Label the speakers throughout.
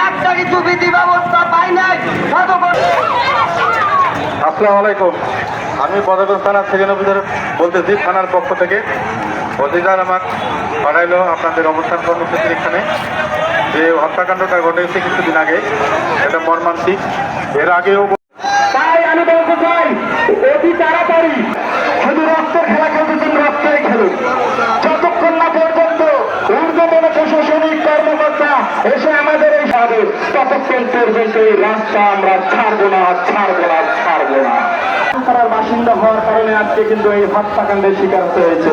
Speaker 1: একটা কিছু বিধি ব্যবস্থা পাই নাই।
Speaker 2: আসসালামু আলাইকুম। আমি বদরগঞ্জ থানার সেকেন্ড অফিসার বলতেছি, থানার পক্ষ থেকে অধিকার আমার পাঠাইলো আপনাদের অবস্থান কর্মসূচির এখানে যে হত্যাকাণ্ডটা ঘটেছে কিছুদিন আগে, এটা মর্মান্তিক। এর আগেও
Speaker 3: তাই আমি বলতে চাই, অতি তাড়াতাড়ি শুধু রক্তের খেলা খেলতেছেন, রক্তেই খেলুন। যতক্ষণ না পর্যন্ত ঊর্ধ্বতন প্রশাসনিক কর্মকর্তা এসে আমাদের এই সাধু, ততক্ষণ পর্যন্ত এই রাস্তা আমরা ছাড়বো না, ছাড়বো না, ছাড়বো না। তার বাসিন্দা হওয়ার কারণে আজকে কিন্তু এই হত্যাকাণ্ডের শিকার হয়েছে।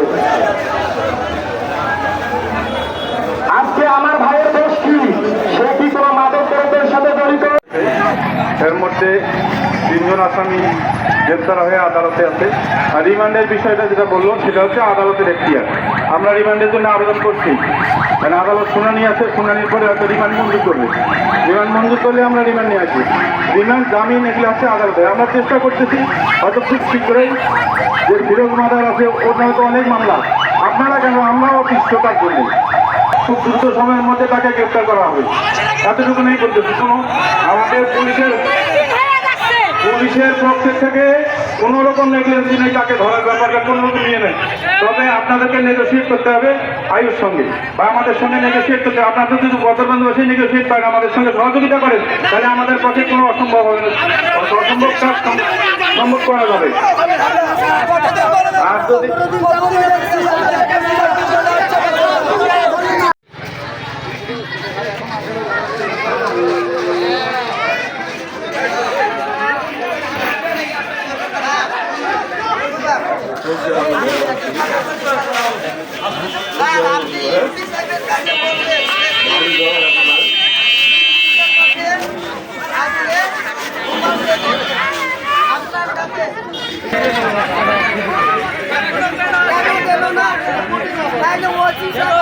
Speaker 3: আজকে আমার ভাইয়ের দোষ কি? সে কি কোনো মাদক দ্রব্যের সাথে জড়িত?
Speaker 2: এর মধ্যে 3 জন আসামি গ্রেপ্তার হয়ে আদালতে আছে। আর রিমান্ডের বিষয়টা যেটা বললো সেটা হচ্ছে আদালতের এখতিয়ার। আমরা রিমান্ডের জন্য আবেদন করছি, মানে আদালত শুনানি আছে, শুনানির পরে হয়তো রিমান্ড মঞ্জুর করবে। রিমান্ড মঞ্জুর করলে আমরা রিমান্ড নিয়ে আসি। রিমান্ড জামিন এগুলো আছে আদালতে। আমরা চেষ্টা করতেছি হয়তো খুব শীঘ্রই যে ফিরোজ মাদার আছে, ওর হয়তো অনেক মামলা, আপনারা কেন আমরাও অতিষ্ঠতার জন্য খুব দ্রুত সময়ের মধ্যে তাকে গ্রেপ্তার করা হবে, এতটুকু নেই করতেছি। কোনো আমাদের পুলিশের পক্ষের থেকে কোনো রকম নেগলিজেন্সি নেই, তাকে ধরার ব্যাপারটা কোনো রকম নিয়ে নেই। তবে আপনাদেরকে নেগোসিয়েট করতে হবে আয়ুর সঙ্গে, বা আমাদের সঙ্গে নেগোসিয়েট করতে হবে। আপনাদের যদি বদরগঞ্জবাসী নেগোসিয়েট করেন, আমাদের সঙ্গে সহযোগিতা করেন, তাহলে আমাদের পক্ষে কোনো অসম্ভব হবে না, অসম্ভব কাজ সম্ভব করা যাবে। আর যদি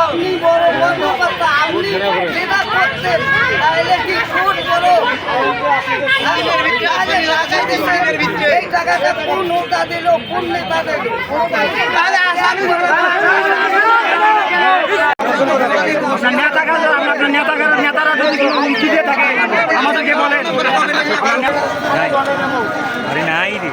Speaker 1: আপনি বড় কর্মকর্তা, আপনি যেটা করছেন তাহলে কি শুট করো এই টাকাটা কোন নেতা দিল, কোন নেতা দিল?
Speaker 3: নেতারা যদি কোনো হুমকি দিয়ে থাকে আমাদেরকে বলেন।
Speaker 4: নাই রে।